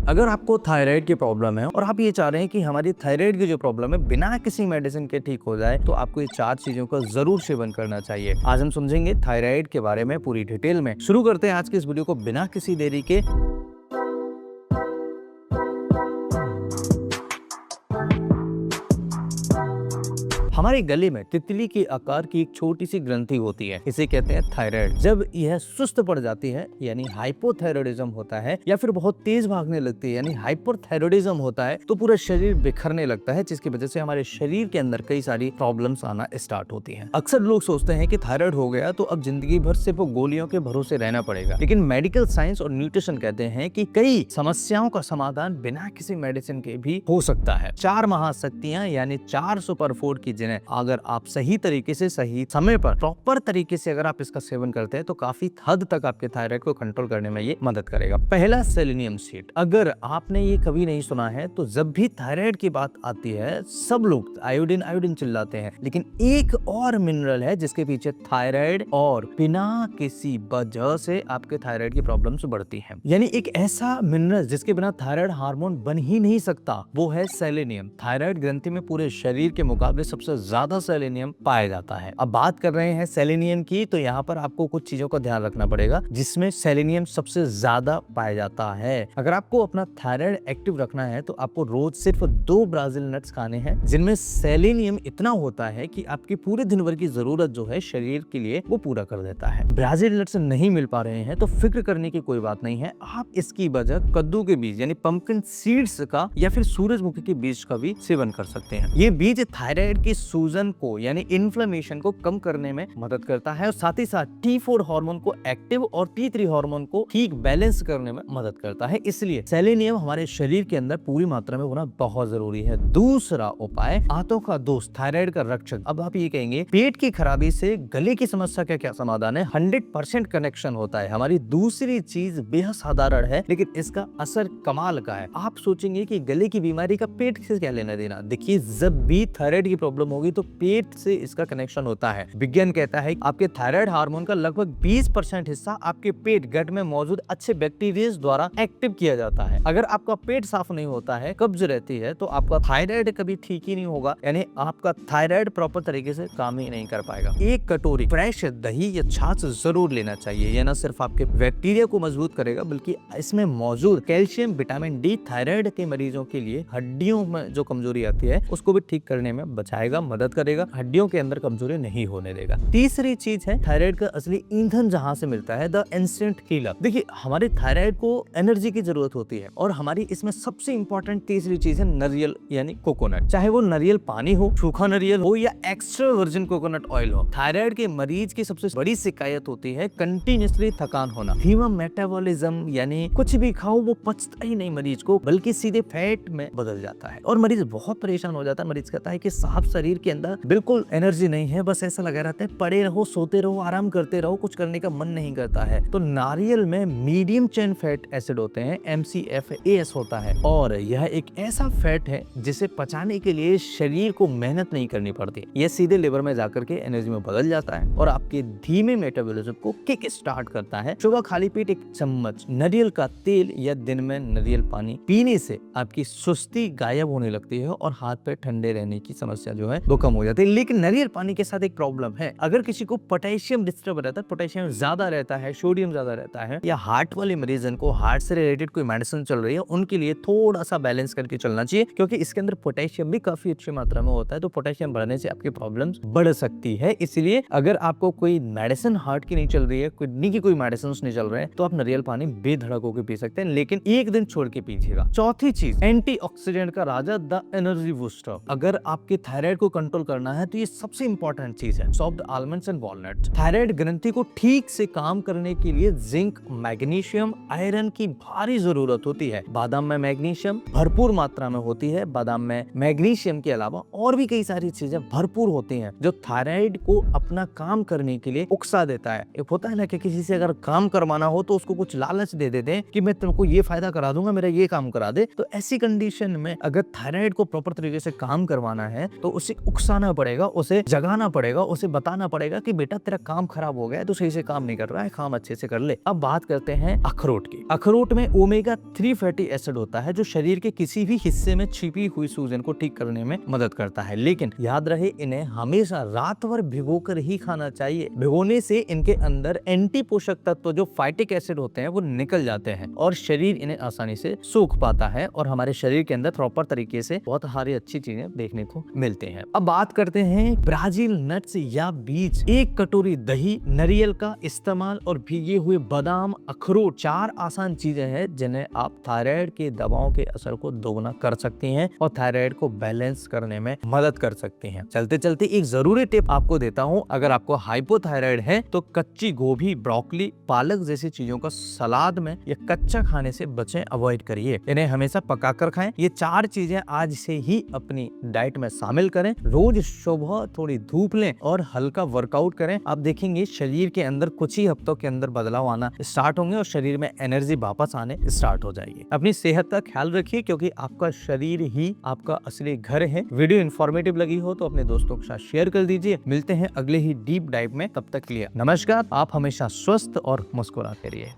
अगर आपको थायराइड की प्रॉब्लम है और आप ये चाह रहे हैं कि हमारी थायराइड की जो प्रॉब्लम है बिना किसी मेडिसिन के ठीक हो जाए, तो आपको ये 4 चीजों का जरूर सेवन करना चाहिए। आज हम समझेंगे थायराइड के बारे में पूरी डिटेल में। शुरू करते हैं आज के इस वीडियो को बिना किसी देरी के। हमारे गले में तितली के आकार की एक छोटी सी ग्रंथि होती है, इसे कहते हैं थायराइड। जब यह सुस्त पड़ जाती है यानी हाइपोथायरॉयडिज्म होता है, या फिर बहुत तेज भागने लगती है यानी हाइपरथायरॉयडिज्म होता है, तो पूरा शरीर बिखरने लगता है, जिसकी वजह से हमारे शरीर के अंदर कई सारी प्रॉब्लम्स आना स्टार्ट होती हैं। अक्सर लोग सोचते हैं कि थायराइड हो गया तो अब जिंदगी भर सिर्फ गोलियों के भरोसे रहना पड़ेगा, लेकिन मेडिकल साइंस और न्यूट्रिशन कहते हैं कि कई समस्याओं का समाधान बिना किसी मेडिसिन के भी हो सकता है। 4 महाशक्तियां यानी 4 सुपर फूड की, अगर आप सही तरीके से, सही समय पर, प्रॉपर तरीके से अगर आप इसका सेवन करते हैं तो काफी हद तक आपके थायराइड को कंट्रोल करने में ये मदद करेगा। पहला, सेलेनियम सीड। अगर आपने ये कभी नहीं सुना है तो जब भी थायराइड की बात आती है सब लोग आयोडीन आयोडीन चिल्लाते हैं, लेकिन एक और मिनरल है जिसके पीछे थायराइड और बिना किसी वजह से आपके थायराइड की प्रॉब्लम्स बढ़ती हैं। यानी एक ऐसा मिनरल जिसके बिना थायराइड हार्मोन बन ही नहीं सकता, वो है सेलेनियम। थायराइड ग्रंथि में पूरे शरीर के मुकाबले सबसे ज्यादा सेलेनियम पाया जाता है। अब बात कर रहे हैं सेलेनियम की, तो यहाँ पर आपको कुछ चीजों का ध्यान रखना पड़ेगा जिसमें सेलेनियम सबसे ज्यादा पाया जाता है। अगर आपको अपना थायराइड एक्टिव रखना है तो आपको रोज सिर्फ 2 ब्राजील नट्स खाने हैं, जिनमें सेलेनियम इतना होता है कि आपकी पूरे दिन भर की जरूरत जो है शरीर के लिए वो पूरा कर देता है। ब्राजील नट्स नहीं मिल पा रहे हैं तो फिक्र करने की कोई बात नहीं है। आप इसकी वजह कद्दू के बीज यानी पंपकिन सीड्स का या फिर सूरजमुखी के बीज का भी सेवन कर सकते हैं। ये बीज थायराइड की सूजन को यानी इन्फ्लेमेशन को कम करने में मदद करता है और साथ ही साथ T4 हार्मोन को एक्टिव और T3 हार्मोन को ठीक बैलेंस करने में मदद करता है। इसलिए सेलेनियम हमारे शरीर के अंदर पूरी मात्रा में होना बहुत जरूरी है। दूसरा उपाय, आंतों का दोस्त, थायराइड का रक्षक। अब आप ये कहेंगे पेट की खराबी से गले की समस्या का क्या समाधान है? 100% कनेक्शन होता है। हमारी दूसरी चीज बेहद साधारण है लेकिन इसका असर कमाल का है। आप सोचेंगे कि गले की बीमारी का पेट से क्या लेना देना। देखिए, जब भी थायराइड की प्रॉब्लम होगी तो पेट से इसका कनेक्शन होता है। विज्ञान कहता है कि आपके थायराइड हार्मोन का लगभग 20% हिस्सा आपके पेट गट में मौजूद अच्छे बैक्टीरिया द्वारा एक्टिव किया जाता है। अगर आपका पेट साफ नहीं होता है, कब्ज रहती है, तो आपका थायराइड कभी ठीक ही नहीं होगा, यानी आपका थायराइड प्रॉपर तरीके से काम ही नहीं कर पाएगा। 1 कटोरी फ्रेश दही या छाछ जरूर लेना चाहिए। यह न सिर्फ आपके बैक्टीरिया को मजबूत करेगा बल्कि इसमें मौजूद कैल्शियम, विटामिन डी थायराइड के मरीजों के लिए हड्डियों में जो कमजोरी आती है उसको भी ठीक करने में बचाएगा, मदद करेगा, हड्डियों के अंदर कमजोरी नहीं होने देगा। तीसरी चीज है थायराइड का असली ईंधन जहां से मिलता है, द इंस्टेंट हीलर। देखिए, हमारे थायराइड को एनर्जी की जरूरत होती है और हमारी इसमें सबसे इंपॉर्टेंट तीसरी चीज है नारियल यानी कोकोनट। चाहे वो नारियल पानी हो, सूखा नारियल हो या एक्स्ट्रा वर्जिन कोकोनट ऑयल हो। थायराइड के मरीज की सबसे बड़ी शिकायत होती है कंटिन्यूअसली थकान होना, धीमा मेटाबॉलिज्म, यानी कुछ भी खाओ वो पचता ही नहीं मरीज को, बल्कि सीधे फैट में बदल जाता है और मरीज बहुत परेशान हो जाता है। मरीज कहता है कि साफ शरीर के अंदर बिल्कुल एनर्जी नहीं है, बस ऐसा लगा रहता है पड़े रहो, सोते रहो, आराम करते रहो, कुछ करने का मन नहीं करता है। तो नारियल में मीडियम चेन फैट एसिड होते हैं, MCFAS होता है, और यह एक ऐसा फैट है जिसे पचाने के लिए शरीर को मेहनत नहीं करनी पड़ती। यह सीधे लिवर में जाकर के एनर्जी में बदल जाता है और आपके धीमे मेटाबॉलिज्म को किक स्टार्ट करता है। सुबह खाली पेट 1 चम्मच नारियल का तेल या दिन में नारियल पानी पीने से आपकी सुस्ती गायब होने लगती है और हाथ पैर ठंडे रहने की समस्या जो है वो कम हो जाती है। लेकिन नारियल पानी के साथ एक प्रॉब्लम है, अगर किसी को पोटेशियम डिस्टर्ब रहता है, पोटेशियम ज्यादा रहता है, सोडियम ज्यादा रहता है, या हार्ट वाले मरीजन को हार्ट से रिलेटेड कोई मेडिसिन चल रही है, उनके लिए थोड़ा सा बैलेंस करके चलना चाहिए, क्योंकि इसके अंदर पोटेशियम भी काफी अच्छी मात्रा में होता है। तो पोटेशियम बढ़ने से आपकी प्रॉब्लम्स बढ़ सकती है। इसलिए अगर आपको कोई मेडिसिन हार्ट की नहीं चल रही है, किडनी की कोई मेडिसिन नहीं चल रहे हैं, तो आप नारियल पानी बेधड़क होकर पी सकते हैं, लेकिन 1 दिन छोड़ के पीजिएगा। चौथी चीज, एंटीऑक्सीडेंट का राजा, द एनर्जी बूस्टर। अगर आपके थायराइड को कंट्रोल करना है तो ये सबसे इंपॉर्टेंट चीज है, soft almonds and walnuts. Thyroid ग्रंथि को ठीक से काम करने के लिए जिंक, मैग्नीशियम, आयरन की भारी जरूरत होती है। बादाम में मैग्नीशियम भरपूर मात्रा में होती है। बादाम में मैग्नीशियम के अलावा और भी कई सारी चीजें भरपूर होती हैं जो थायराइड को अपना काम करने के लिए उकसा देता है। एक होता है ना कि किसी से अगर काम करवाना हो तो उसको कुछ लालच दे देते हैं कि मैं तुमको ये फायदा करा दूंगा, मेरा ये काम करा दे। तो ऐसी कंडीशन में अगर थायराइड को प्रॉपर तरीके से काम करवाना है तो उसे उकसाना पड़ेगा, उसे जगाना पड़ेगा, उसे बताना पड़ेगा कि बेटा तेरा काम खराब हो गया है, तू सही से काम नहीं कर रहा है, काम अच्छे से कर ले। अब बात करते हैं अखरोट की। अखरोट में ओमेगा 3 फैटी एसिड होता है जो शरीर के किसी भी हिस्से में छिपी हुई सूजन को ठीक करने में मदद करता है। लेकिन याद रहे, इन्हें हमेशा रात भर भिगोकर ही खाना चाहिए। भिगोने से इनके अंदर एंटी पोषक तत्व जो फाइटिक एसिड होते हैं वो निकल जाते हैं और शरीर इन्हें आसानी से सूख पाता है और हमारे शरीर के अंदर प्रॉपर तरीके से बहुत सारी अच्छी चीजें देखने को मिलते हैं। अब बात करते हैं ब्राजील नट्स या बीज। 1 कटोरी दही, नारियल का इस्तेमाल और भीगे हुए बादाम, अखरोट, 4 आसान चीजें हैं जिन्हें आप थायराइड के दवाओं के असर को दोगुना कर सकती हैं और थायराइड को बैलेंस करने में मदद कर सकती हैं। चलते चलते एक जरूरी टिप आपको देता हूं, अगर आपको हाइपोथायराइड है तो कच्ची गोभी, ब्रोकली, पालक जैसी चीजों का सलाद में या कच्चा खाने से बचें, अवॉइड करिए। इन्हें हमेशा पकाकर खाएं। ये 4 चीजें आज से ही अपनी डाइट में शामिल करें। रोज सुबह थोड़ी धूप लें और हल्का वर्कआउट करें। आप देखेंगे शरीर के अंदर कुछ ही हफ्तों के अंदर बदलाव आना स्टार्ट होंगे और शरीर में एनर्जी वापस आने स्टार्ट हो जाएगी। अपनी सेहत का ख्याल रखिए क्योंकि आपका शरीर ही आपका असली घर है। वीडियो इन्फॉर्मेटिव लगी हो तो अपने दोस्तों के साथ शेयर कर दीजिए। मिलते हैं अगले ही डीप डाइव में, तब तक के लिए नमस्कार। आप हमेशा स्वस्थ और मुस्कुराते रहिए।